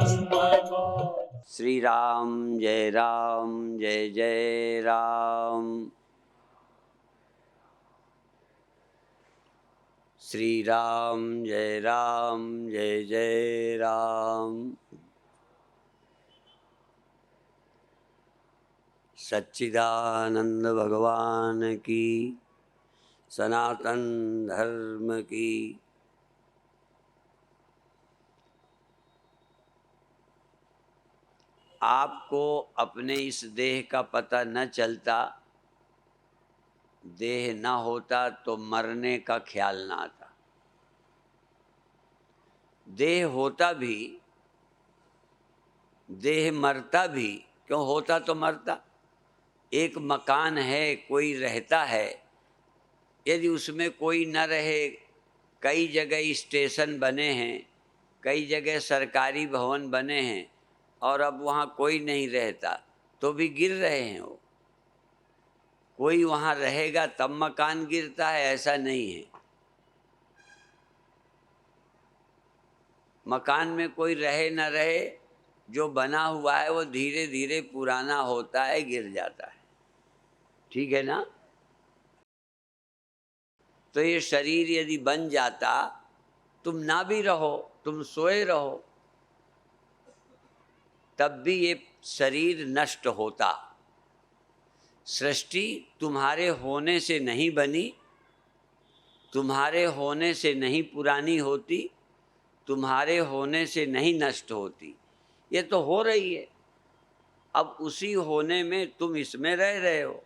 श्री राम जय जय राम। श्री राम जय जय राम। सच्चिदानंद भगवान की, सनातन धर्म की। आपको अपने इस देह का पता न चलता, देह न होता तो मरने का ख्याल ना आता। देह होता भी, देह मरता भी, क्यों होता तो मरता। एक मकान है, कोई रहता है, यदि उसमें कोई न रहे, कई जगह स्टेशन बने हैं, कई जगह सरकारी भवन बने हैं और अब वहाँ कोई नहीं रहता तो भी गिर रहे हैं वो। कोई वहाँ रहेगा तब मकान गिरता है, ऐसा नहीं है। मकान में कोई रहे न रहे, जो बना हुआ है वो धीरे धीरे पुराना होता है, गिर जाता है। ठीक है ना। तो ये शरीर यदि बन जाता, तुम ना भी रहो, तुम सोए रहो, तब भी ये शरीर नष्ट होता। सृष्टि तुम्हारे होने से नहीं बनी, तुम्हारे होने से नहीं पुरानी होती, तुम्हारे होने से नहीं नष्ट होती। ये तो हो रही है। अब उसी होने में तुम इसमें रह रहे हो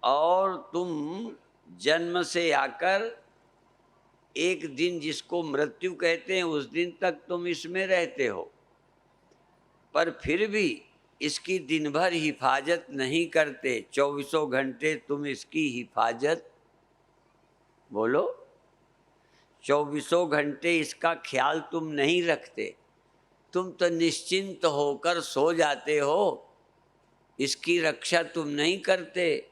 और तुम जन्म से आकर एक दिन जिसको मृत्यु कहते हैं उस दिन तक तुम इसमें रहते हो, पर फिर भी इसकी दिन भर हिफाजत नहीं करते। 24 घंटे तुम इसकी हिफाजत, बोलो, 24 घंटे इसका ख्याल तुम नहीं रखते। तुम तो निश्चिंत होकर सो जाते हो, इसकी रक्षा तुम नहीं करते।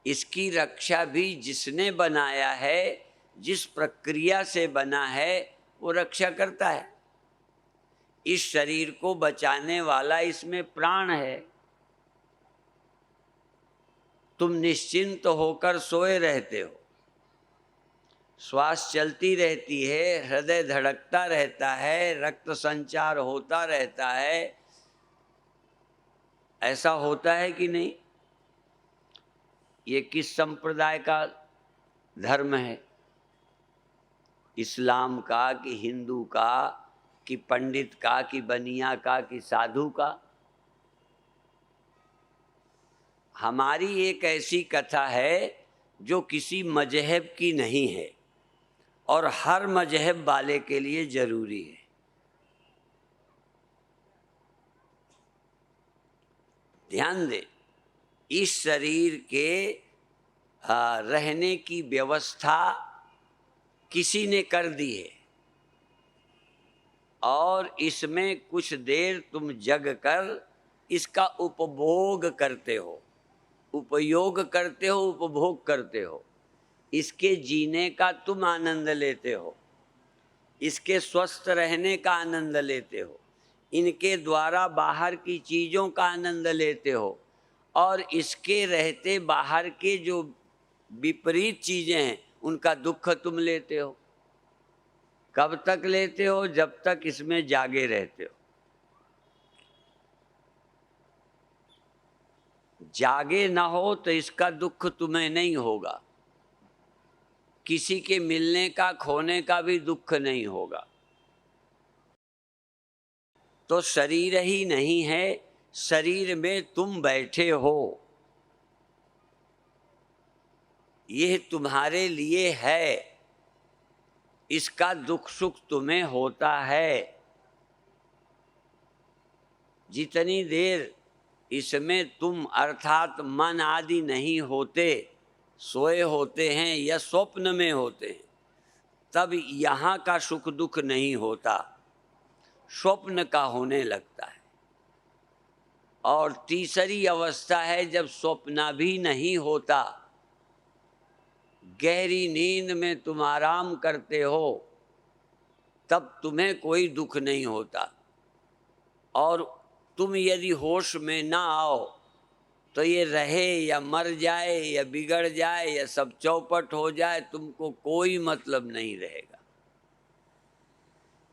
इसकी रक्षा भी जिसने बनाया है, जिस प्रक्रिया से बना है, वो रक्षा करता है। इस शरीर को बचाने वाला इसमें प्राण है। तुम निश्चिंत होकर सोए रहते हो, श्वास चलती रहती है, हृदय धड़कता रहता है, रक्त संचार होता रहता है। ऐसा होता है कि नहीं? ये किस संप्रदाय का धर्म है? इस्लाम का कि हिंदू का कि पंडित का कि बनिया का कि साधु का? हमारी एक ऐसी कथा है जो किसी मजहब की नहीं है और हर मजहब वाले के लिए जरूरी है। ध्यान दें, इस शरीर के रहने की व्यवस्था किसी ने कर दी है और इसमें कुछ देर तुम जग कर इसका उपभोग करते हो, उपयोग करते हो, उपभोग करते हो। इसके जीने का तुम आनंद लेते हो, इसके स्वस्थ रहने का आनंद लेते हो, इनके द्वारा बाहर की चीज़ों का आनंद लेते हो और इसके रहते बाहर के जो विपरीत चीज़ें हैं उनका दुख तुम लेते हो। कब तक लेते हो? जब तक इसमें जागे रहते हो। जागे ना हो तो इसका दुख तुम्हें नहीं होगा, किसी के मिलने का खोने का भी दुख नहीं होगा। तो शरीर ही नहीं है, शरीर में तुम बैठे हो, यह तुम्हारे लिए है, इसका दुख सुख तुम्हें होता है। जितनी देर इसमें तुम अर्थात मन आदि नहीं होते, सोए होते हैं या स्वप्न में होते हैं, तब यहाँ का सुख दुख नहीं होता, स्वप्न का होने लगता है। और तीसरी अवस्था है जब स्वप्न भी नहीं होता, गहरी नींद में तुम आराम करते हो, तब तुम्हें कोई दुख नहीं होता। और तुम यदि होश में ना आओ तो ये रहे या मर जाए या बिगड़ जाए या सब चौपट हो जाए, तुमको कोई मतलब नहीं रहेगा।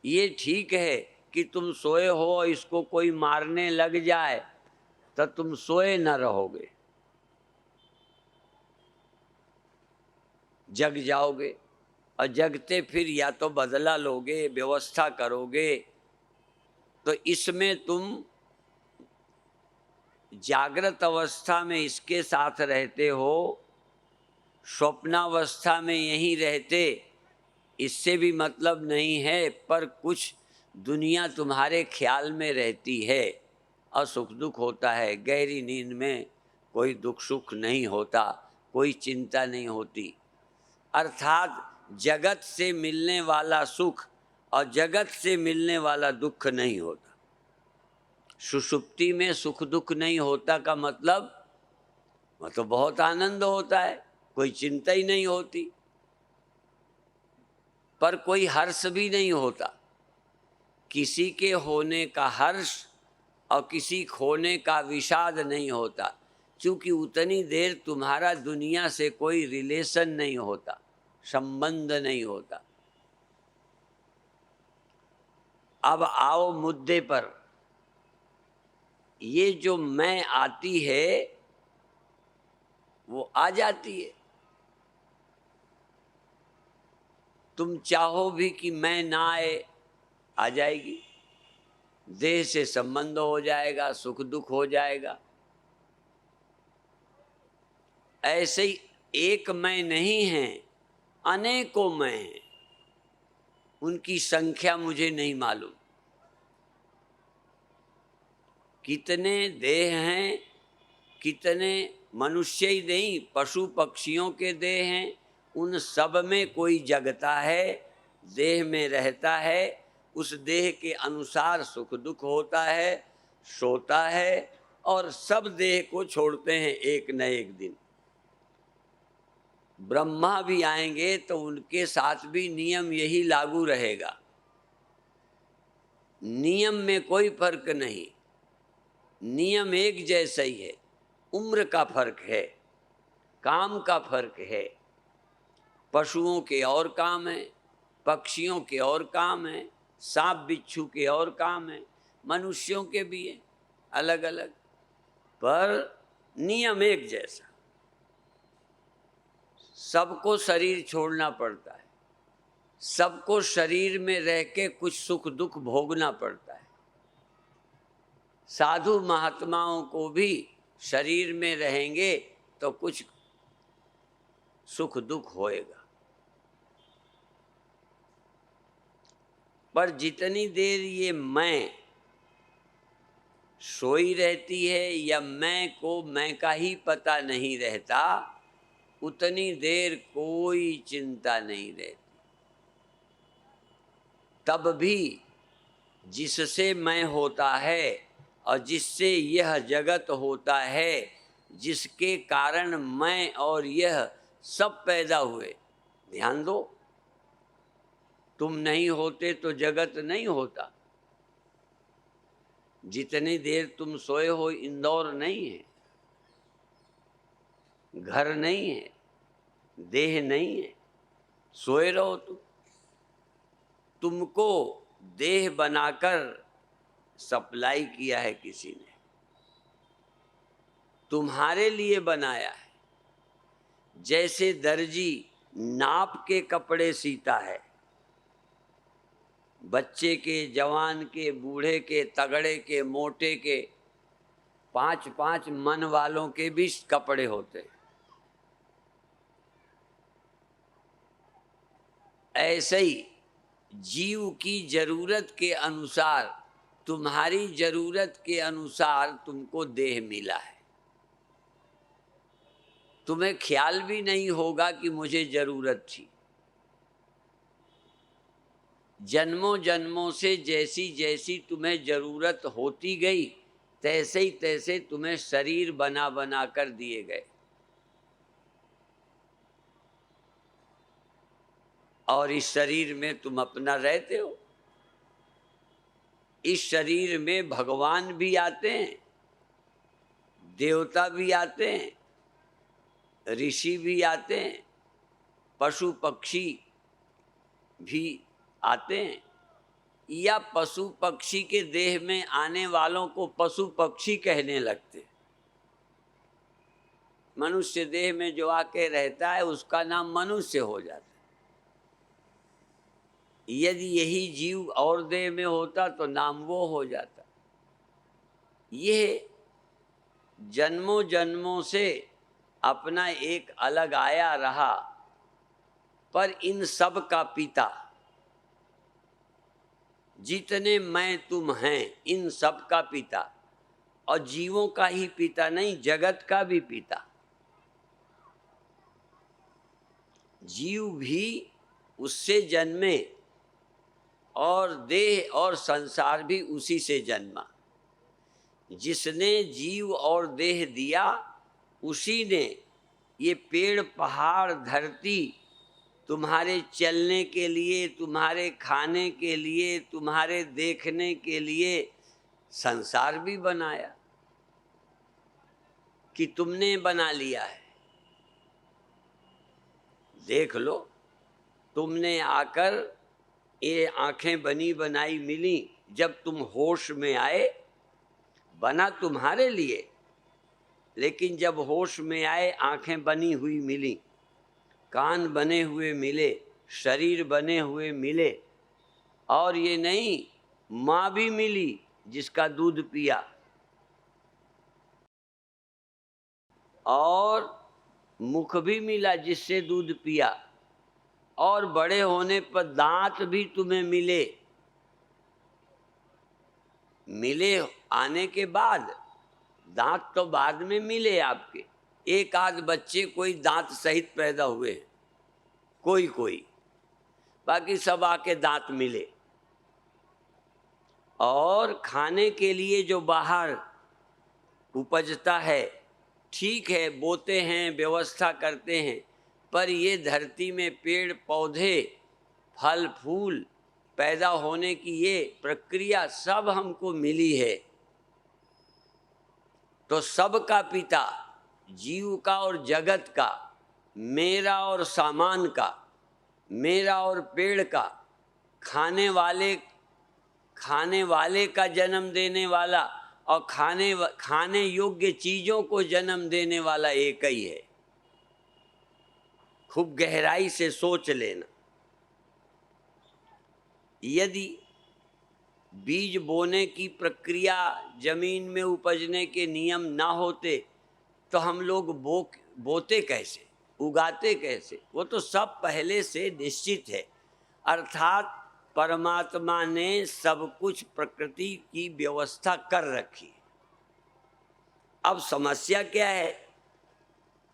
ये ठीक है कि तुम सोए हो, इसको कोई मारने लग जाए तो तुम सोए न रहोगे, जग जाओगे। और जगते फिर या तो बदला लोगे, व्यवस्था करोगे। तो इसमें तुम जागृत अवस्था में इसके साथ रहते हो, स्वप्नावस्था में यहीं रहते, इससे भी मतलब नहीं है। पर कुछ दुनिया तुम्हारे ख्याल में रहती है और सुख दुख होता है। गहरी नींद में कोई दुख सुख नहीं होता, कोई चिंता नहीं होती। अर्थात जगत से मिलने वाला सुख और जगत से मिलने वाला दुख नहीं होता। सुषुप्ति में सुख दुख नहीं होता का मतलब बहुत आनंद होता है, कोई चिंता ही नहीं होती। पर कोई हर्ष भी नहीं होता। किसी के होने का हर्ष और किसी खोने का विषाद नहीं होता, क्योंकि उतनी देर तुम्हारा दुनिया से कोई रिलेशन नहीं होता, संबंध नहीं होता। अब आओ मुद्दे पर। ये जो मैं आती है वो आ जाती है। तुम चाहो भी कि मैं ना आए, आ जाएगी। देह से संबंध हो जाएगा, सुख दुख हो जाएगा। ऐसे ही एक मैं नहीं है, अनेकों मैं हैं। उनकी संख्या मुझे नहीं मालूम, कितने देह हैं, कितने मनुष्य ही नहीं, पशु पक्षियों के देह हैं। उन सब में कोई जगता है, देह में रहता है, उस देह के अनुसार सुख दुख होता है, सोता है, और सब देह को छोड़ते हैं एक न एक दिन। ब्रह्मा भी आएंगे तो उनके साथ भी नियम यही लागू रहेगा। नियम में कोई फर्क नहीं, नियम एक जैसा ही है। उम्र का फर्क है, काम का फर्क है। पशुओं के और काम है, पक्षियों के और काम है, सांप बिच्छू के और काम है, मनुष्यों के भी है अलग अलग, पर नियम एक जैसा। सबको शरीर छोड़ना पड़ता है, सबको शरीर में रह के कुछ सुख दुख भोगना पड़ता है। साधु महात्माओं को भी शरीर में रहेंगे तो कुछ सुख दुख होएगा। पर जितनी देर ये मैं सोई रहती है या मैं को मैं का ही पता नहीं रहता, उतनी देर कोई चिंता नहीं रहती। तब भी जिससे मैं होता है और जिससे यह जगत होता है, जिसके कारण मैं और यह सब पैदा हुए। ध्यान दो, तुम नहीं होते तो जगत नहीं होता। जितनी देर तुम सोए हो, इंदौर नहीं है, घर नहीं है, देह नहीं है, सोए रहो तुम। तुमको देह बनाकर सप्लाई किया है किसी ने, तुम्हारे लिए बनाया है। जैसे दर्जी नाप के कपड़े सीता है, बच्चे के, जवान के, बूढ़े के, तगड़े के, मोटे के, 5-5 मन वालों के भी कपड़े होते हैं। ऐसे ही जीव की जरूरत के अनुसार, तुम्हारी जरूरत के अनुसार तुमको देह मिला है। तुम्हें ख्याल भी नहीं होगा कि मुझे जरूरत थी। जन्मों जन्मों से जैसी जैसी तुम्हें जरूरत होती गई, तैसे ही तैसे तुम्हें शरीर बना बना कर दिए गए। और इस शरीर में तुम अपना रहते हो। इस शरीर में भगवान भी आते हैं, देवता भी आते हैं, ऋषि भी आते हैं, पशु पक्षी भी आते हैं, या पशु पक्षी के देह में आने वालों को पशु पक्षी कहने लगते। मनुष्य देह में जो आके रहता है उसका नाम मनुष्य हो जाता है। यदि यही जीव और देह में होता तो नाम वो हो जाता। ये जन्मों जन्मों से अपना एक अलग आया रहा, पर इन सब का पिता, जितने मैं तुम हैं इन सब का पिता, और जीवों का ही पिता नहीं, जगत का भी पिता। जीव भी उससे जन्मे और देह और संसार भी उसी से जन्मा। जिसने जीव और देह दिया उसी ने ये पेड़ पहाड़ धरती तुम्हारे चलने के लिए, तुम्हारे खाने के लिए, तुम्हारे देखने के लिए संसार भी बनाया कि तुमने बना लिया है। देख लो, तुमने आकर ये आंखें बनी बनाई मिली, जब तुम होश में आए बना तुम्हारे लिए, लेकिन जब होश में आए आंखें बनी हुई मिली, कान बने हुए मिले, शरीर बने हुए मिले, और ये नहीं, माँ भी मिली जिसका दूध पिया, और मुख भी मिला जिससे दूध पिया, और बड़े होने पर दांत भी तुम्हें मिले। मिले आने के बाद, दांत तो बाद में मिले आपके। एक आध बच्चे कोई दांत सहित पैदा हुए, कोई, बाकी सब आके दांत मिले। और खाने के लिए जो बाहर उपजता है, ठीक है, बोते हैं, व्यवस्था करते हैं, पर ये धरती में पेड़ पौधे फल फूल पैदा होने की ये प्रक्रिया सब हमको मिली है। तो सबका पिता, जीव का और जगत का, मेरा और सामान का, मेरा और पेड़ का, खाने वाले का जन्म देने वाला और खाने योग्य चीजों को जन्म देने वाला एक ही है। खूब गहराई से सोच लेना। यदि बीज बोने की प्रक्रिया, जमीन में उपजने के नियम ना होते तो हम लोग बोते कैसे, उगाते कैसे? वो तो सब पहले से निश्चित है। अर्थात परमात्मा ने सब कुछ प्रकृति की व्यवस्था कर रखी। अब समस्या क्या है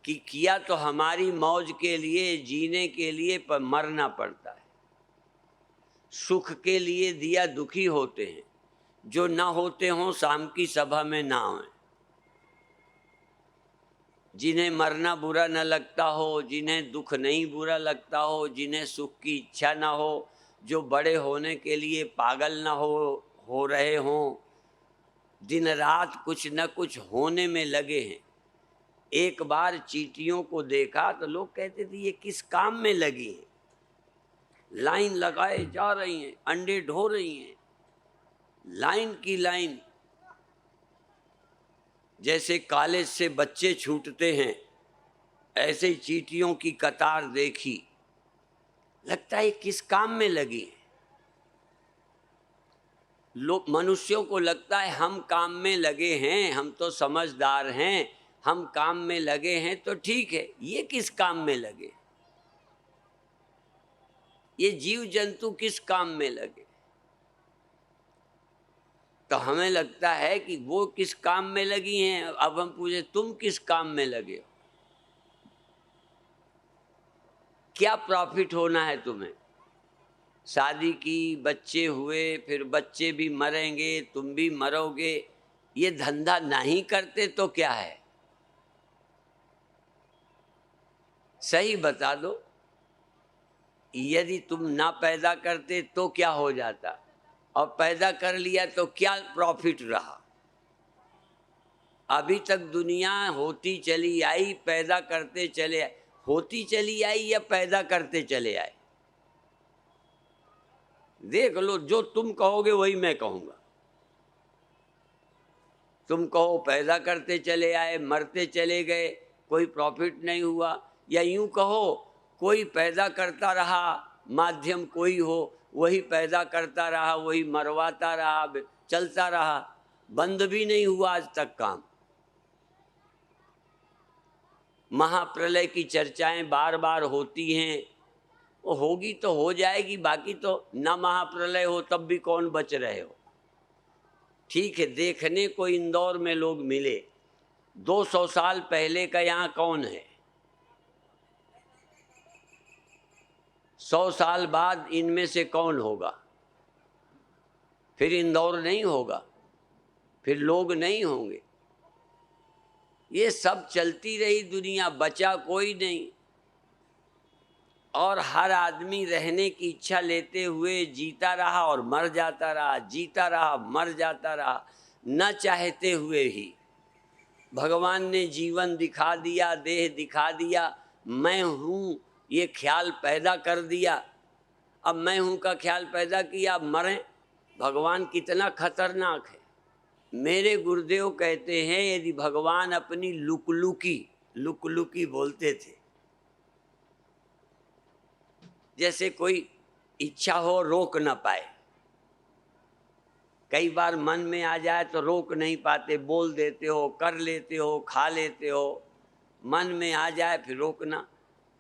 कि किया तो हमारी मौज के लिए, जीने के लिए, पर मरना पड़ता है। सुख के लिए दिया, दुखी होते हैं। जो ना होते हों शाम की सभा में ना आए। जिन्हें मरना बुरा न लगता हो, जिन्हें दुख नहीं बुरा लगता हो, जिन्हें सुख की इच्छा ना हो, जो बड़े होने के लिए पागल ना हो रहे हों, दिन रात कुछ न कुछ होने में लगे हैं। एक बार चींटियों को देखा तो लोग कहते थे ये किस काम में लगी हैं, लाइन लगाए जा रही हैं, अंडे ढो रही हैं, लाइन की लाइन। जैसे कॉलेज से बच्चे छूटते हैं, ऐसे ही चींटियों की कतार देखी, लगता है किस काम में लगी है। लोग, मनुष्यों को लगता है हम काम में लगे हैं, हम तो समझदार हैं, हम काम में लगे हैं तो ठीक है। ये किस काम में लगे? ये जीव जंतु किस काम में लगे? तो हमें लगता है कि वो किस काम में लगी हैं। अब हम पूछे तुम किस काम में लगे हो? क्या प्रॉफिट होना है तुम्हें? शादी की, बच्चे हुए, फिर बच्चे भी मरेंगे, तुम भी मरोगे। ये धंधा नहीं करते तो क्या है? सही बता दो। यदि तुम ना पैदा करते तो क्या हो जाता? और पैदा कर लिया तो क्या प्रॉफिट रहा? अभी तक दुनिया होती चली आई, पैदा करते चले आए। होती चली आई या पैदा करते चले आए? देख लो, जो तुम कहोगे वही मैं कहूंगा। तुम कहो पैदा करते चले आए, मरते चले गए, कोई प्रॉफिट नहीं हुआ। या यूं कहो कोई पैदा करता रहा, माध्यम कोई हो, वही पैदा करता रहा, वही मरवाता रहा, चलता रहा, बंद भी नहीं हुआ आज तक काम। महाप्रलय की चर्चाएं बार बार होती हैं, वो होगी तो हो जाएगी, बाकी तो ना महाप्रलय हो तब भी कौन बच रहे हो। ठीक है, देखने को इंदौर में लोग मिले, 200 साल पहले का यहाँ कौन है? 100 साल बाद इनमें से कौन होगा? फिर इंदौर नहीं होगा, फिर लोग नहीं होंगे। ये सब चलती रही दुनिया, बचा कोई नहीं। और हर आदमी रहने की इच्छा लेते हुए जीता रहा और मर जाता रहा, जीता रहा, मर जाता रहा, न चाहते हुए ही। भगवान ने जीवन दिखा दिया, देह दिखा दिया, मैं हूँ ये ख्याल पैदा कर दिया। अब मैं हूँ का ख्याल पैदा किया, अब मरें। भगवान कितना खतरनाक है। मेरे गुरुदेव कहते हैं, यदि भगवान अपनी लुकलुकी बोलते थे, जैसे कोई इच्छा हो रोक ना पाए, कई बार मन में आ जाए तो रोक नहीं पाते, बोल देते हो, कर लेते हो, खा लेते हो, मन में आ जाए फिर रोकना।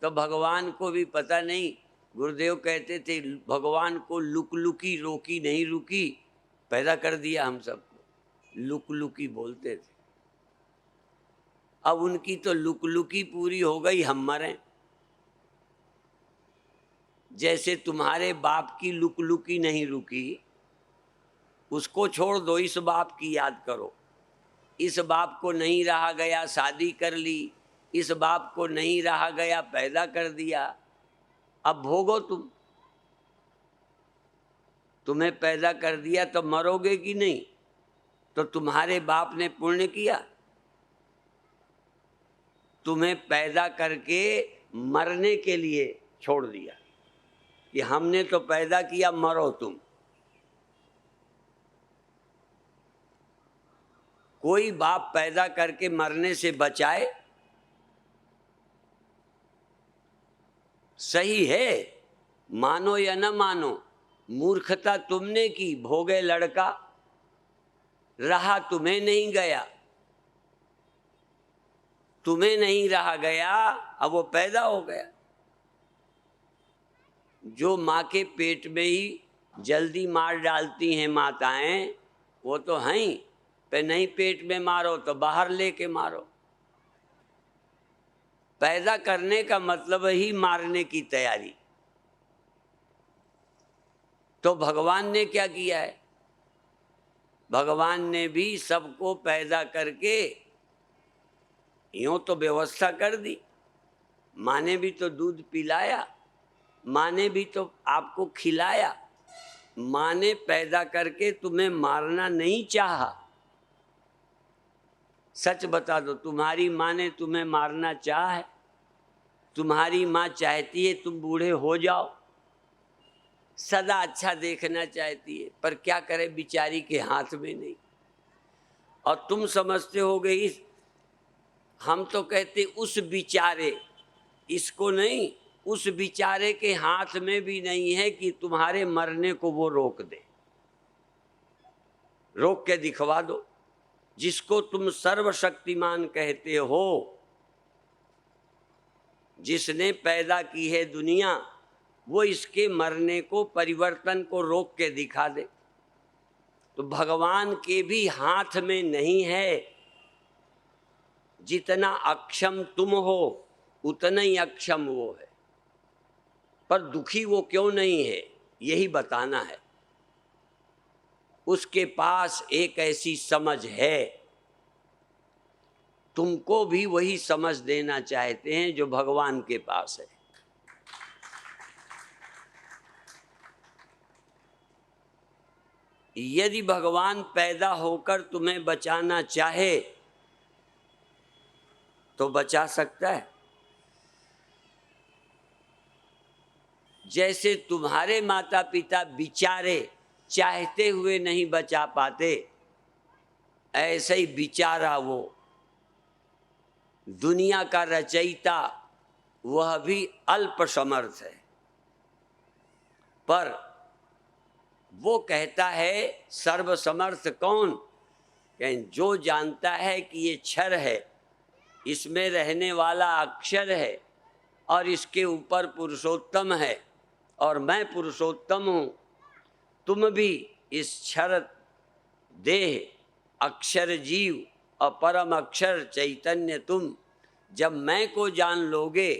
तो भगवान को भी पता नहीं, गुरुदेव कहते थे भगवान को लुकलुकी रोकी नहीं रुकी, पैदा कर दिया हम सबको। लुकलुकी बोलते थे। अब उनकी तो लुकलुकी पूरी हो गई, हम मरें। जैसे तुम्हारे बाप की लुकलुकी नहीं रुकी, उसको छोड़ दो, इस बाप की याद करो। इस बाप को नहीं रहा गया, शादी कर ली, इस बाप को नहीं रहा गया, पैदा कर दिया, अब भोगो तुम। तुम्हें पैदा कर दिया तो मरोगे कि नहीं? तो तुम्हारे बाप ने पुण्य किया? तुम्हें पैदा करके मरने के लिए छोड़ दिया कि हमने तो पैदा किया, मरो तुम। कोई बाप पैदा करके मरने से बचाए? सही है, मानो या न मानो, मूर्खता तुमने की, भोगे लड़का, रहा तुम्हें नहीं गया, तुम्हें नहीं रहा गया, अब वो पैदा हो गया। जो माँ के पेट में ही जल्दी मार डालती हैं माताएं, वो तो हैं ही, पे नहीं पेट में मारो तो बाहर लेके मारो। पैदा करने का मतलब ही मारने की तैयारी। तो भगवान ने क्या किया है? भगवान ने भी सबको पैदा करके यूं तो व्यवस्था कर दी। माँ ने भी तो दूध पिलाया, माँ ने भी तो आपको खिलाया। माँ ने पैदा करके तुम्हें मारना नहीं चाहा। सच बता दो, तुम्हारी माँ ने तुम्हें मारना चाहा है? तुम्हारी माँ चाहती है तुम बूढ़े हो जाओ, सदा अच्छा देखना चाहती है, पर क्या करे, बिचारी के हाथ में नहीं। और तुम समझते होगे इस, हम तो कहते उस बिचारे, इसको नहीं, उस बिचारे के हाथ में भी नहीं है कि तुम्हारे मरने को वो रोक दे। रोक के दिखवा दो। जिसको तुम सर्वशक्तिमान कहते हो, जिसने पैदा की है दुनिया, वो इसके मरने को, परिवर्तन को रोक के दिखा दे। तो भगवान के भी हाथ में नहीं है। जितना अक्षम तुम हो उतना ही अक्षम वो है। पर दुखी वो क्यों नहीं है, यही बताना है। उसके पास एक ऐसी समझ है, तुमको भी वही समझ देना चाहते हैं जो भगवान के पास है। यदि भगवान पैदा होकर तुम्हें बचाना चाहे तो बचा सकता है। जैसे तुम्हारे माता पिता बिचारे चाहते हुए नहीं बचा पाते, ऐसे ही बिचारा वो दुनिया का रचयिता, वह भी अल्प समर्थ है। पर वो कहता है सर्वसमर्थ कौन? जो जानता है कि ये क्षर है, इसमें रहने वाला अक्षर है और इसके ऊपर पुरुषोत्तम है और मैं पुरुषोत्तम हूँ। तुम भी इस क्षर देह अक्षर जीव और परम अक्षर चैतन्य तुम, जब मैं को जान लोगे,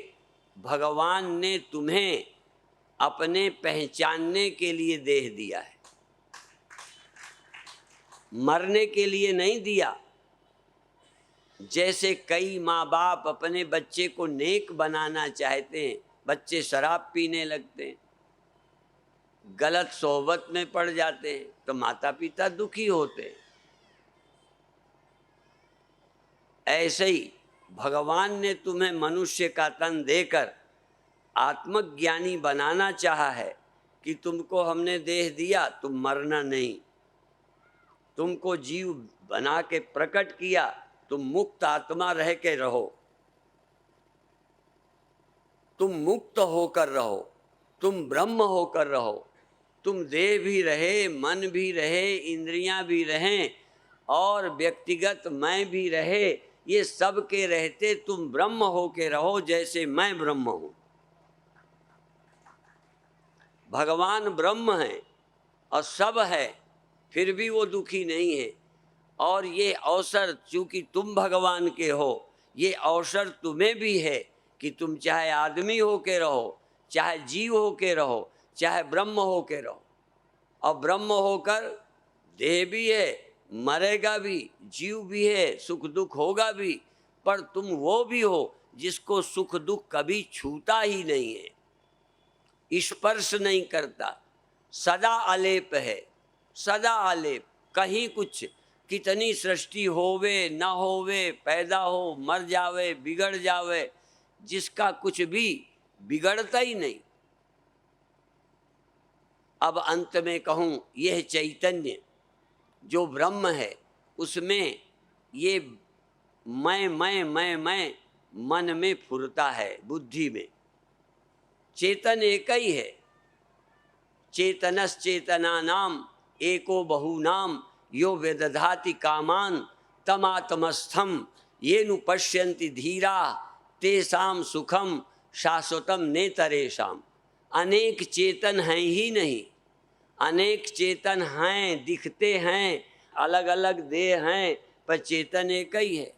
भगवान ने तुम्हें अपने पहचानने के लिए देह दिया है, मरने के लिए नहीं दिया। जैसे कई माँ बाप अपने बच्चे को नेक बनाना चाहते हैं, बच्चे शराब पीने लगते हैं, गलत सोहबत में पड़ जाते हैं, तो माता पिता दुखी होते हैं। ऐसे ही भगवान ने तुम्हें मनुष्य का तन देकर आत्मज्ञानी बनाना चाहा है कि तुमको हमने देह दिया, तुम मरना नहीं। तुमको जीव बना के प्रकट किया, तुम मुक्त आत्मा रह के रहो, तुम मुक्त होकर रहो, तुम ब्रह्म होकर रहो। तुम देह भी रहे, मन भी रहे, इंद्रियां भी रहें और व्यक्तिगत मैं भी रहे, ये सब के रहते तुम ब्रह्म होके रहो, जैसे मैं ब्रह्म हूँ। भगवान ब्रह्म है और सब है, फिर भी वो दुखी नहीं है। और ये अवसर चूंकि तुम भगवान के हो, ये अवसर तुम्हें भी है कि तुम चाहे आदमी हो के रहो, चाहे जीव हो के रहो, चाहे ब्रह्म हो के रहो। और ब्रह्म होकर देह भी है, मरेगा भी, जीव भी है, सुख दुख होगा भी, पर तुम वो भी हो जिसको सुख दुख कभी छूता ही नहीं है, स्पर्श नहीं करता, सदा अलेप है, सदा अलेप। कहीं कुछ कितनी सृष्टि होवे न होवे, पैदा हो मर जावे बिगड़ जावे, जिसका कुछ भी बिगड़ता ही नहीं। अब अंत में कहूँ, यह चैतन्य जो ब्रह्म है, उसमें ये मैं मन में फुरता है, बुद्धि में। चेतन एक ही है। चेतनश्चेतना नाम एको बहुनाम यो वेदधाति कामान तमात्मस्थम येनु पश्यन्ति धीरा तेषाम सुखम शाश्वतम नेतरेषाम। अनेक चेतन हैं ही नहीं, अनेक चेतन हैं, दिखते हैं, अलग अलग देह हैं, पर चेतन एक ही है।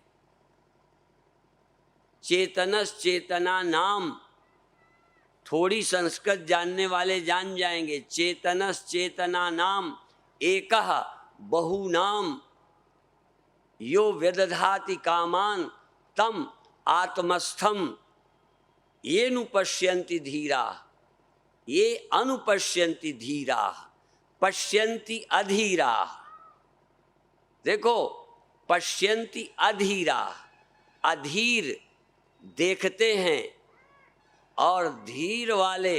चेतनश्चेतना नाम, थोड़ी संस्कृत जानने वाले जान जाएंगे। चेतनश्चेतना नाम एकः बहुनाम यो व्यदधाति कामान तम आत्मस्थम ये नुपश्यन्ति धीरा, ये अनुपश्यन्ति धीरा, पश्यन्ति अधीरा। देखो, पश्यन्ति अधीरा, अधीर देखते हैं और धीर वाले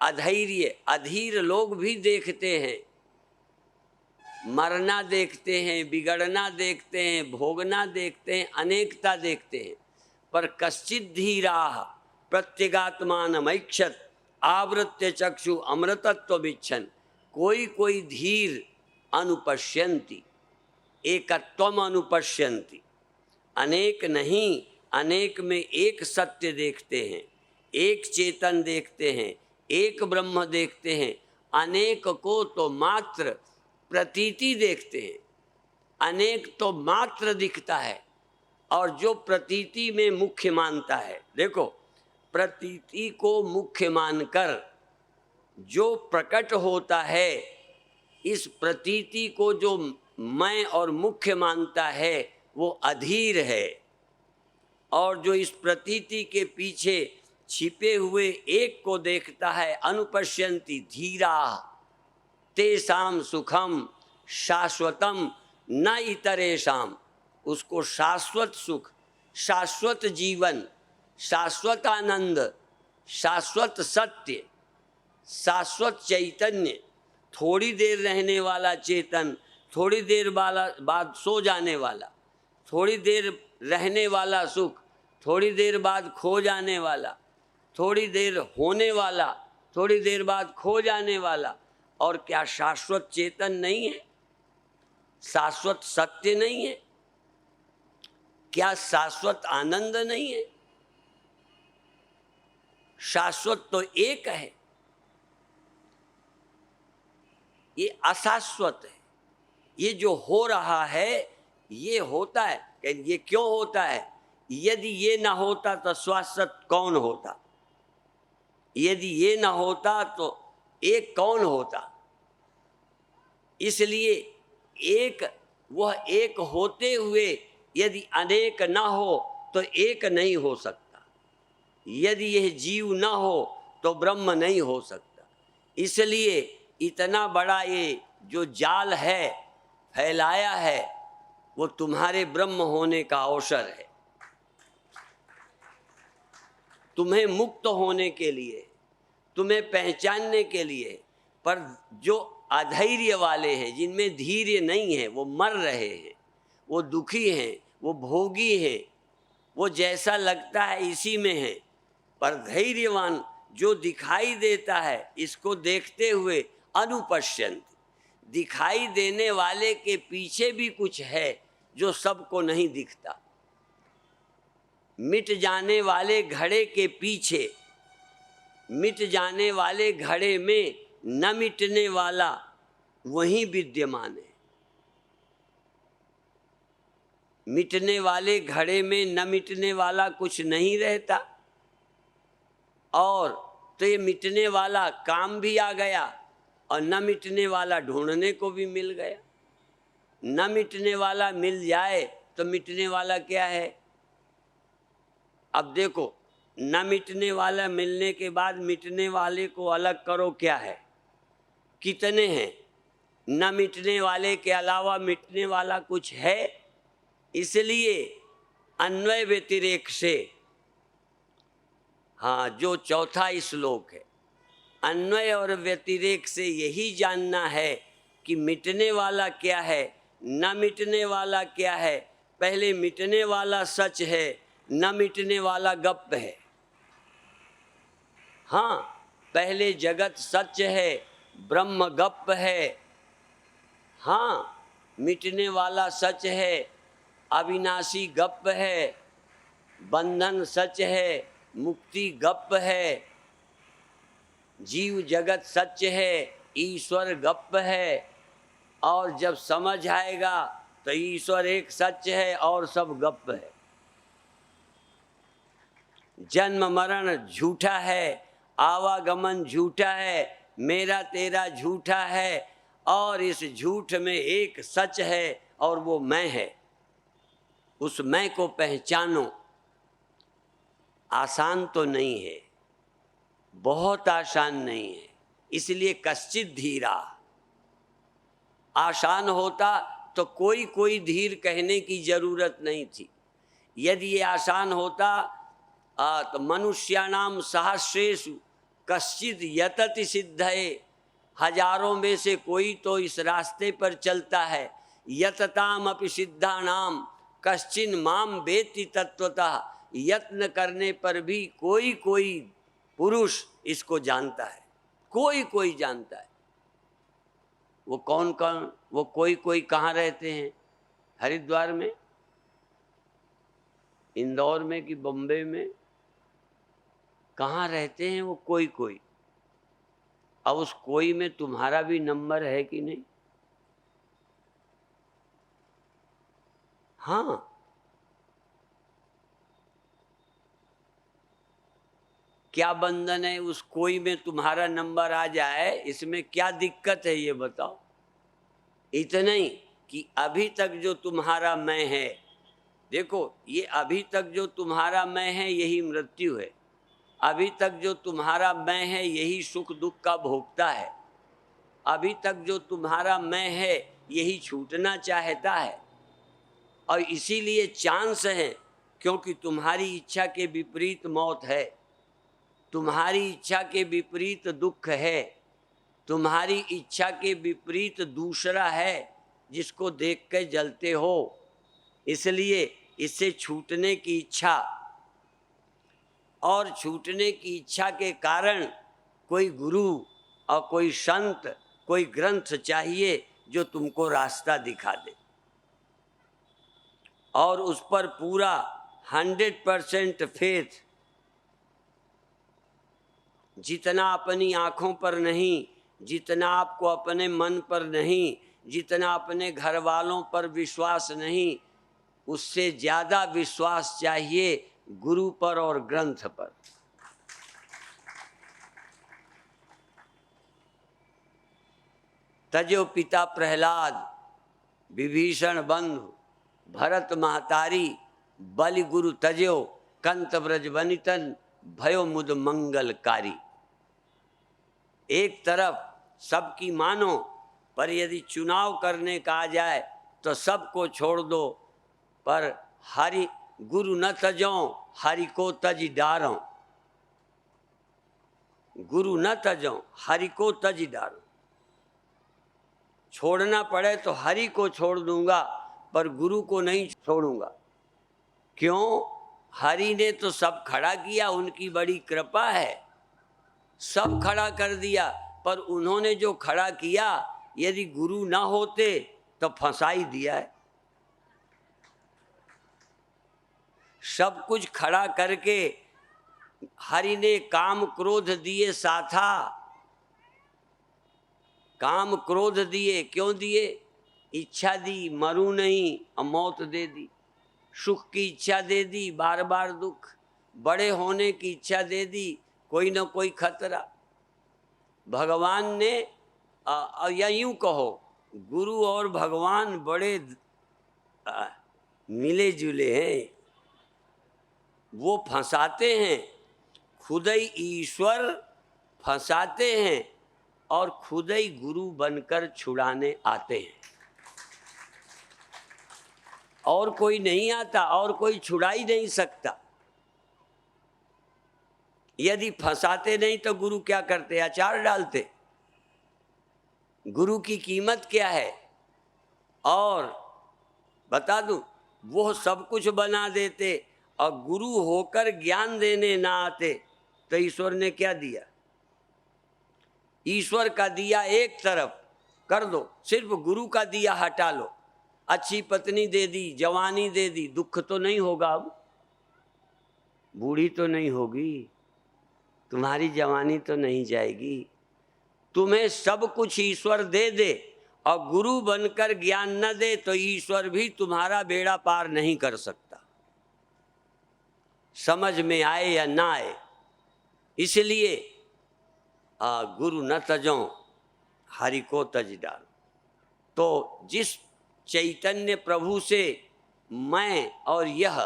अधैर्य, अधीर लोग भी देखते हैं। मरना देखते हैं, बिगड़ना देखते हैं, भोगना देखते हैं, अनेकता देखते हैं, पर कश्चित् धीराः प्रत्यगात्मानमैक्षत आवृत्य चक्षु अमृतत्व विच्छन। कोई कोई धीर अनुपश्यन्ति, एकत्वम अनुपश्यन्ति। अनेक नहीं, अनेक में एक सत्य देखते हैं, एक चेतन देखते हैं, एक ब्रह्म देखते हैं। अनेक को तो मात्र प्रतीति देखते हैं, अनेक तो मात्र दिखता है और जो प्रतीति में मुख्य मानता है। देखो, प्रतीति को मुख्य मानकर जो प्रकट होता है, इस प्रतीति को जो मैं और मुख्य मानता है, वो अधीर है। और जो इस प्रतीति के पीछे छिपे हुए एक को देखता है, अनुपश्यन्ति धीरा तेषाम सुखम शाश्वतम न इतरेषाम, उसको शाश्वत सुख, शाश्वत जीवन, शाश्वत आनंद, शाश्वत सत्य, शाश्वत चैतन्य, थोड़ी देर रहने वाला चेतन, थोड़ी देर बाद सो जाने वाला, थोड़ी देर रहने वाला सुख, थोड़ी देर बाद खो जाने वाला, थोड़ी देर होने वाला, थोड़ी देर बाद खो जाने वाला। और क्या शाश्वत चेतन नहीं है? शाश्वत सत्य नहीं है? क्या शाश्वत आनंद नहीं है? शाश्वत तो एक है, ये अशाश्वत है। ये जो हो रहा है ये होता है, ये क्यों होता है? यदि ये ना होता तो शाश्वत कौन होता? यदि ये ना होता तो एक कौन होता? इसलिए एक, वह एक होते हुए यदि अनेक ना हो तो एक नहीं हो सकता। यदि यह जीव ना हो तो ब्रह्म नहीं हो सकता। इसलिए इतना बड़ा ये जो जाल है फैलाया है वो तुम्हारे ब्रह्म होने का अवसर है, तुम्हें मुक्त होने के लिए, तुम्हें पहचानने के लिए। पर जो अधैर्य वाले हैं, जिनमें धैर्य नहीं है, वो मर रहे हैं, वो दुखी हैं, वो भोगी हैं, वो जैसा लगता है इसी में है। पर धैर्यवान जो दिखाई देता है इसको देखते हुए अनुपश्यंत, दिखाई देने वाले के पीछे भी कुछ है जो सबको नहीं दिखता। मिट जाने वाले घड़े के पीछे, मिट जाने वाले घड़े में न मिटने वाला वहीं विद्यमान है। मिटने वाले घड़े में न मिटने वाला कुछ नहीं रहता, और तो ये मिटने वाला काम भी आ गया और न मिटने वाला ढूंढने को भी मिल गया। न मिटने वाला मिल जाए तो मिटने वाला क्या है? अब देखो, न मिटने वाला मिलने के बाद मिटने वाले को अलग करो, क्या है? कितने हैं? न मिटने वाले के अलावा मिटने वाला कुछ है? इसलिए अन्वय व्यतिरेक से, हाँ, जो चौथा श्लोक है, अन्वय और व्यतिरेक से यही जानना है कि मिटने वाला क्या है, न मिटने वाला क्या है। पहले मिटने वाला सच है, न मिटने वाला गप्प है। हाँ, पहले जगत सच है, ब्रह्म गप्प है। हाँ, मिटने वाला सच है, अविनाशी गप्प है, बंधन सच है, मुक्ति गप्प है, जीव जगत सच है, ईश्वर गप्प है। और जब समझ आएगा तो ईश्वर एक सच है और सब गप्प है। जन्म मरण झूठा है, आवागमन झूठा है, मेरा तेरा झूठा है, और इस झूठ में एक सच है और वो मैं है। उस मैं को पहचानो। आसान तो नहीं है, बहुत आसान नहीं है। इसलिए कश्चित धीरा, आसान होता तो कोई कोई धीर कहने की जरूरत नहीं थी। यदि ये आसान होता तो मनुष्याणाम सहस्रेषु कश्चित यतति सिद्धये, हजारों में से कोई तो इस रास्ते पर चलता है। यतताम अपि सिद्धानाम कश्चिन माम वेत्ति तत्वतः, यत्न करने पर भी कोई कोई पुरुष इसको जानता है, कोई कोई जानता है। वो कौन कौन? वो कोई कोई कहाँ रहते हैं? हरिद्वार में, इंदौर में कि बम्बे में? कहाँ रहते हैं वो कोई कोई? अब उस कोई में तुम्हारा भी नंबर है कि नहीं? हाँ, क्या बंधन है? उस कोई में तुम्हारा नंबर आ जाए, इसमें क्या दिक्कत है ये बताओ? इतना ही कि अभी तक जो तुम्हारा मैं है, देखो ये अभी तक जो तुम्हारा मैं है यही मृत्यु है। अभी तक जो तुम्हारा मैं है यही सुख दुख का भोक्ता है। अभी तक जो तुम्हारा मैं है यही छूटना चाहता है। और इसीलिए चांस है, क्योंकि तुम्हारी इच्छा के विपरीत मौत है, तुम्हारी इच्छा के विपरीत दुख है, तुम्हारी इच्छा के विपरीत दूसरा है जिसको देख के जलते हो। इसलिए इससे छूटने की इच्छा, और छूटने की इच्छा के कारण कोई गुरु और कोई संत, कोई ग्रंथ चाहिए जो तुमको रास्ता दिखा दे और उस पर पूरा 100% फेथ। जितना अपनी आँखों पर नहीं, जितना आपको अपने मन पर नहीं, जितना अपने घर वालों पर विश्वास नहीं, उससे ज़्यादा विश्वास चाहिए गुरु पर और ग्रंथ पर। तजो पिता प्रहलाद, विभीषण बंधु, भरत महतारी, बलि गुरु तजो, कंत ब्रज बनितन, भयो मुद मंगलकारी। एक तरफ सबकी मानो, पर यदि चुनाव करने का आ जाए तो सबको छोड़ दो, पर हरि गुरु न तजो, हरि को तज डारो। गुरु न तजो, हरि को तज डारो। छोड़ना पड़े तो हरि को छोड़ दूंगा, पर गुरु को नहीं छोड़ूंगा। क्यों? हरि ने तो सब खड़ा किया, उनकी बड़ी कृपा है, सब खड़ा कर दिया। पर उन्होंने जो खड़ा किया, यदि गुरु ना होते तो फंसा ही दिया है। सब कुछ खड़ा करके हरि ने काम क्रोध दिए साथा। काम क्रोध दिए, क्यों दिए? इच्छा दी, मरूं नहीं, और मौत दे दी। सुख की इच्छा दे दी, बार बार दुख। बड़े होने की इच्छा दे दी, कोई ना कोई खतरा। भगवान ने या यूं कहो, गुरु और भगवान बड़े मिले जुले हैं। वो फंसाते हैं, खुद ही ईश्वर फंसाते हैं और खुद ही गुरु बनकर छुड़ाने आते हैं। और कोई नहीं आता, और कोई छुड़ा ही नहीं सकता। यदि फंसाते नहीं तो गुरु क्या करते? अचार डालते। गुरु की कीमत क्या है? और बता दूं, वो सब कुछ बना देते और गुरु होकर ज्ञान देने ना आते तो ईश्वर ने क्या दिया? ईश्वर का दिया एक तरफ कर दो, सिर्फ गुरु का दिया हटा लो। अच्छी पत्नी दे दी, जवानी दे दी, दुख तो नहीं होगा। अब बूढ़ी तो नहीं होगी, तुम्हारी जवानी तो नहीं जाएगी। तुम्हें सब कुछ ईश्वर दे दे और गुरु बनकर ज्ञान न दे तो ईश्वर भी तुम्हारा बेड़ा पार नहीं कर सकता, समझ में आए या ना आए। इसलिए गुरु न तजो, हरि को तज डालो। तो जिस चैतन्य प्रभु से मैं और यह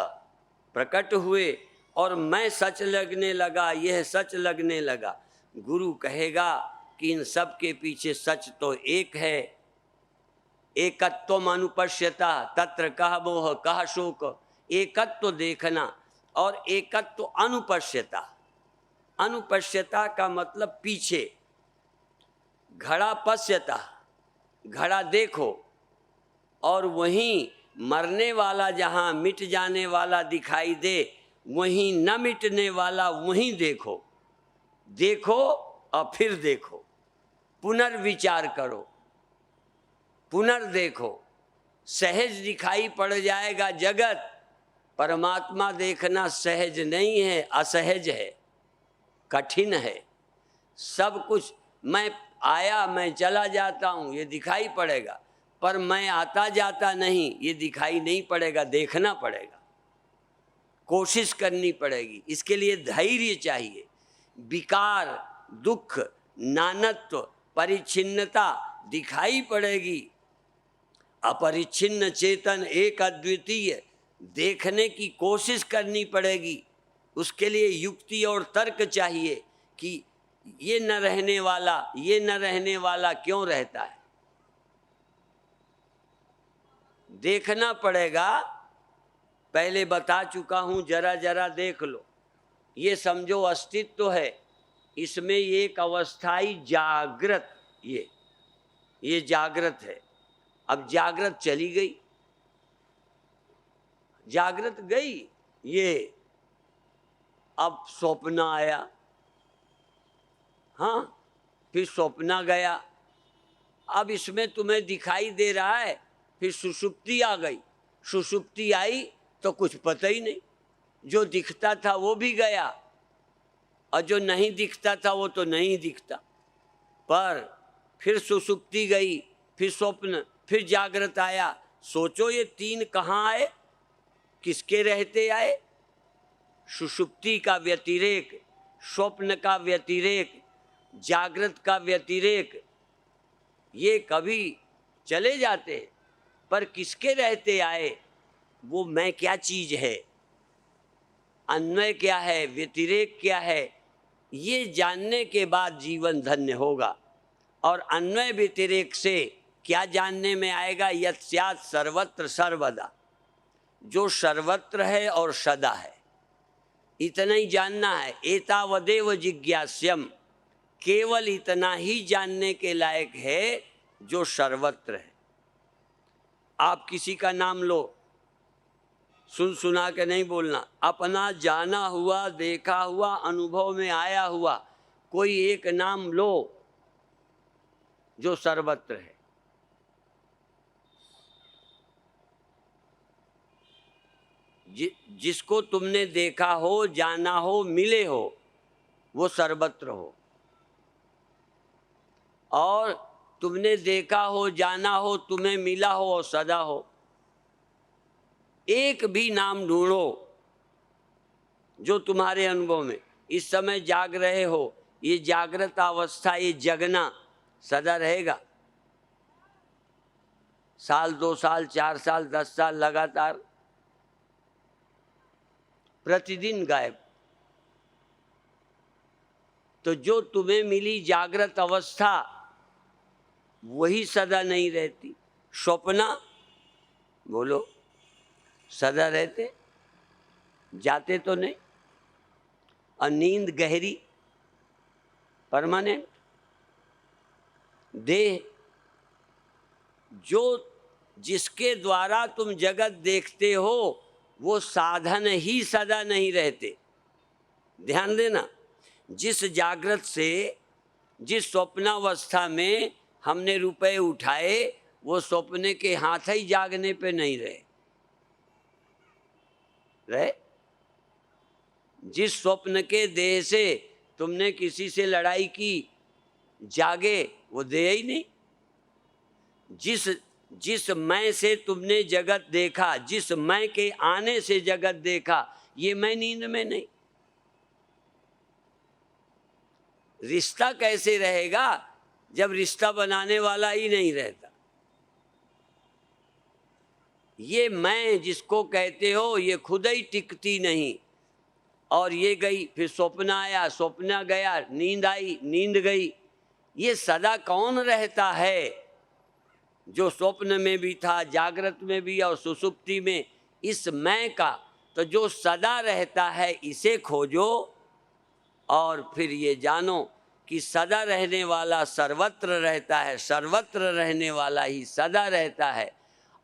प्रकट हुए और मैं सच लगने लगा, यह सच लगने लगा, गुरु कहेगा कि इन सब के पीछे सच तो एक है। एकत्वम अनुपश्यता तत्र कह मोह कह शोक। एकत्व देखना और एकत्व अनुपश्यता। अनुपश्यता का मतलब पीछे। घड़ा पश्यता, घड़ा देखो, और वहीं मरने वाला जहाँ मिट जाने वाला दिखाई दे, वहीं न मिटने वाला वहीं देखो। देखो और फिर देखो, पुनर्विचार करो, पुनर्देखो। सहज दिखाई पड़ जाएगा जगत, परमात्मा देखना सहज नहीं है, असहज है, कठिन है। सब कुछ मैं आया, मैं चला जाता हूँ, ये दिखाई पड़ेगा, पर मैं आता जाता नहीं, ये दिखाई नहीं पड़ेगा, देखना पड़ेगा, कोशिश करनी पड़ेगी। इसके लिए धैर्य चाहिए। विकार, दुख, नानत्व, परिच्छिन्नता दिखाई पड़ेगी। अपरिच्छिन्न चेतन एक अद्वितीय देखने की कोशिश करनी पड़ेगी। उसके लिए युक्ति और तर्क चाहिए कि ये न रहने वाला, ये न रहने वाला क्यों रहता है। देखना पड़ेगा। पहले बता चुका हूं, जरा जरा देख लो। ये समझो अस्तित्व है, इसमें एक अवस्थाई जागृत, ये जागृत है। अब जागृत चली गई, जागृत गई, ये अब स्वप्न आया, हाँ, फिर स्वप्न गया। अब इसमें तुम्हें दिखाई दे रहा है, फिर सुषुप्ति आ गई। सुषुप्ति आई तो कुछ पता ही नहीं, जो दिखता था वो भी गया और जो नहीं दिखता था वो तो नहीं दिखता। पर फिर सुषुप्ति गई, फिर स्वप्न, फिर जागृत आया। सोचो ये तीन कहाँ आए, किसके रहते आए? सुषुप्ति का व्यतिरेक, स्वप्न का व्यतिरेक, जागृत का व्यतिरेक, ये कभी चले जाते, पर किसके रहते आए? वो मैं क्या चीज है, अन्वय क्या है, व्यतिरेक क्या है, ये जानने के बाद जीवन धन्य होगा। और अन्वय व्यतिरेक से क्या जानने में आएगा? यत्स्यात् सर्वत्र सर्वदा, जो सर्वत्र है और सदा है, इतना ही जानना है। एतावदेव जिज्ञास्यम, केवल इतना ही जानने के लायक है जो सर्वत्र है। आप किसी का नाम लो, सुन सुना के नहीं बोलना, अपना जाना हुआ, देखा हुआ, अनुभव में आया हुआ कोई एक नाम लो जो सर्वत्र है। जिसको तुमने देखा हो, जाना हो, मिले हो, वो सर्वत्र हो। और तुमने देखा हो, जाना हो, तुम्हें मिला हो और सदा हो। एक भी नाम ढूंढो जो तुम्हारे अनुभव में इस समय जाग रहे हो, ये जागृत अवस्था, ये जगना सदा रहेगा। साल, 2 साल, 4 साल, 10 साल लगातार, प्रतिदिन गायब। तो जो तुम्हें मिली जागृत अवस्था वही सदा नहीं रहती। स्वप्न बोलो, सदा रहते, जाते तो नहीं। और नींद गहरी, परमानेंट। देह, जो जिसके द्वारा तुम जगत देखते हो वो साधन ही सदा नहीं रहते। ध्यान देना, जिस जागृत से, जिस स्वप्नावस्था में हमने रुपए उठाए, वो स्वप्न के हाथ ही जागने पे नहीं रहे। जिस स्वप्न के देह से तुमने किसी से लड़ाई की, जागे, वो देह ही नहीं। जिस मैं से तुमने जगत देखा, जिस मैं के आने से जगत देखा, ये मैं नींद में नहीं। रिश्ता कैसे रहेगा जब रिश्ता बनाने वाला ही नहीं रहता? ये मैं जिसको कहते हो, ये खुद ही टिकती नहीं। और ये गई, फिर स्वप्न आया, स्वप्न गया, नींद आई, नींद गई। ये सदा कौन रहता है? जो स्वप्न में भी था, जागृत में भी और सुषुप्ति में, इस मैं का। तो जो सदा रहता है इसे खोजो और फिर ये जानो कि सदा रहने वाला सर्वत्र रहता है, सर्वत्र रहने वाला ही सदा रहता है।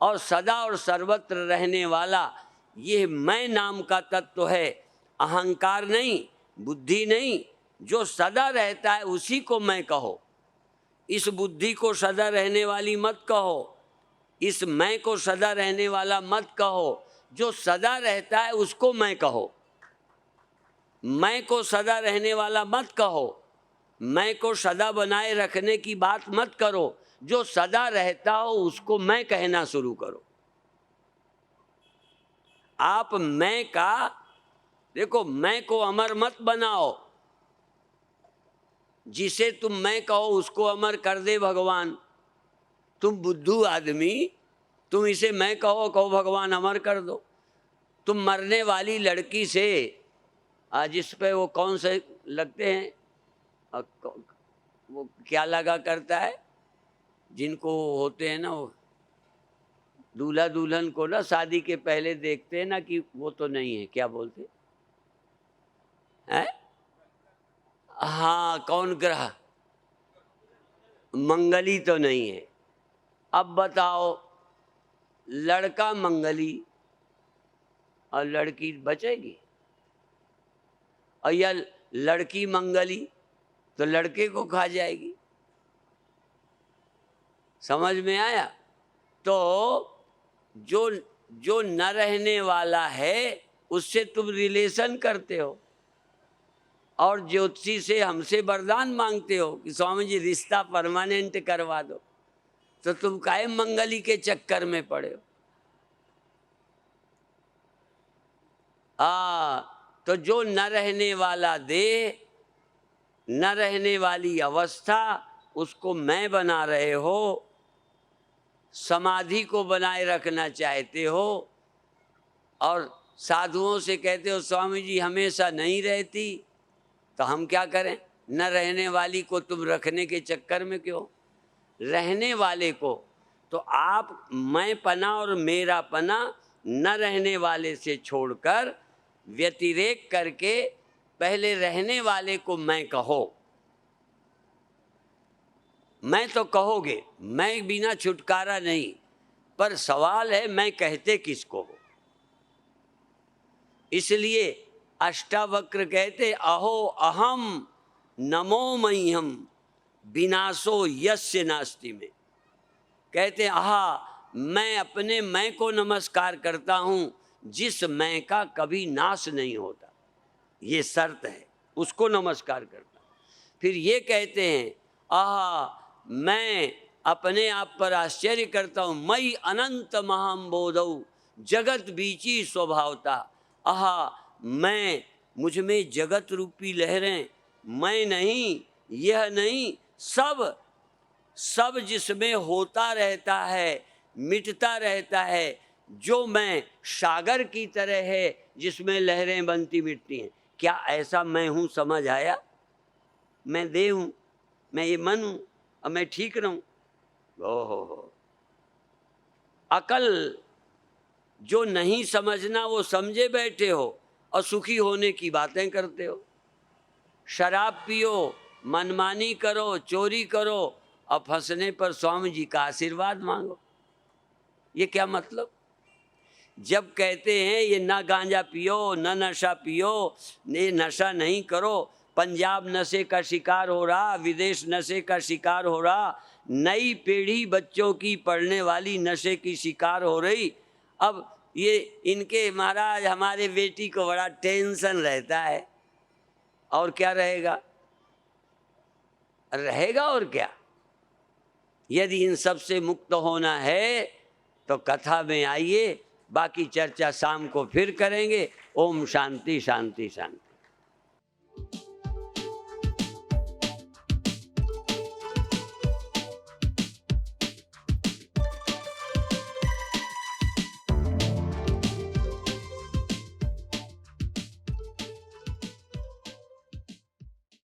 और सदा और सर्वत्र रहने वाला ये मैं नाम का तत्व है, अहंकार नहीं, बुद्धि नहीं। जो सदा रहता है उसी को मैं कहो। इस बुद्धि को सदा रहने वाली मत कहो, इस मैं को सदा रहने वाला मत कहो। जो सदा रहता है उसको मैं कहो। मैं को सदा रहने वाला मत कहो, मैं को सदा बनाए रखने की बात मत करो। जो सदा रहता हो उसको मैं कहना शुरू करो। आप मैं का, देखो, मैं को अमर मत बनाओ। जिसे तुम मैं कहो उसको अमर कर दे भगवान। तुम बुद्धू आदमी, तुम इसे मैं कहो, कहो भगवान अमर कर दो। तुम मरने वाली लड़की से, जिस पे वो कौन से लगते हैं, वो क्या लगा करता है, जिनको होते हैं ना, वो दूल्हा दुल्हन को ना शादी के पहले देखते हैं ना कि वो तो नहीं है, क्या बोलते हैं? हाँ, कौन ग्रह? मंगली तो नहीं है। अब बताओ, लड़का मंगली और लड़की बचेगी, और या लड़की मंगली तो लड़के को खा जाएगी। समझ में आया? तो जो जो न रहने वाला है उससे तुम रिलेशन करते हो, और ज्योतिषी से हमसे वरदान मांगते हो कि स्वामी जी रिश्ता परमानेंट करवा दो, तो तुम काहे मंगली के चक्कर में पड़े हो? तो जो न रहने वाला देह, न रहने वाली अवस्था, उसको मैं बना रहे हो, समाधि को बनाए रखना चाहते हो, और साधुओं से कहते हो स्वामी जी हमेशा नहीं रहती, तो हम क्या करें? न रहने वाली को तुम रखने के चक्कर में क्यों? रहने वाले को तो आप मैं पना और मेरा पना न रहने वाले से छोड़कर व्यतिरेक करके पहले रहने वाले को मैं कहो। मैं तो कहोगे, मैं बिना छुटकारा नहीं, पर सवाल है मैं कहते किसको हो? इसलिए अष्टावक्र कहते अहो अहम नमो मह्यम विनाशो यस्य नास्ति में। कहते आहा, मैं अपने मैं को नमस्कार करता हूँ जिस मैं का कभी नाश नहीं होता, ये शर्त है, उसको नमस्कार करता। फिर ये कहते हैं आहा, मैं अपने आप पर आश्चर्य करता हूँ, मई अनंत महाम बोधौ जगत बीची स्वभावता। आहा, मैं मुझ में जगत रूपी लहरें, मैं नहीं, यह नहीं, सब जिसमें होता रहता है, मिटता रहता है, जो मैं सागर की तरह है जिसमें लहरें बनती मिटती हैं। क्या ऐसा मैं हूँ? समझ आया? मैं देह हूँ, मैं ये मन हूँ, और मैं ठीक रहूँ। ओहो, अकल जो नहीं समझना वो समझे बैठे हो, और सुखी होने की बातें करते हो। शराब पियो, मनमानी करो, चोरी करो, और फंसने पर स्वामी जी का आशीर्वाद मांगो। ये क्या मतलब? जब कहते हैं ये ना गांजा पियो, ना नशा पियो, ये नशा नहीं करो, पंजाब नशे का शिकार हो रहा, विदेश नशे का शिकार हो रहा, नई पीढ़ी बच्चों की पढ़ने वाली नशे की शिकार हो रही। अब ये इनके महाराज हमारे बेटी को बड़ा टेंशन रहता है, और क्या रहेगा? रहेगा और क्या? यदि इन सब से मुक्त होना है तो कथा में आइए, बाकी चर्चा शाम को फिर करेंगे। ओम शांति शांति शांति।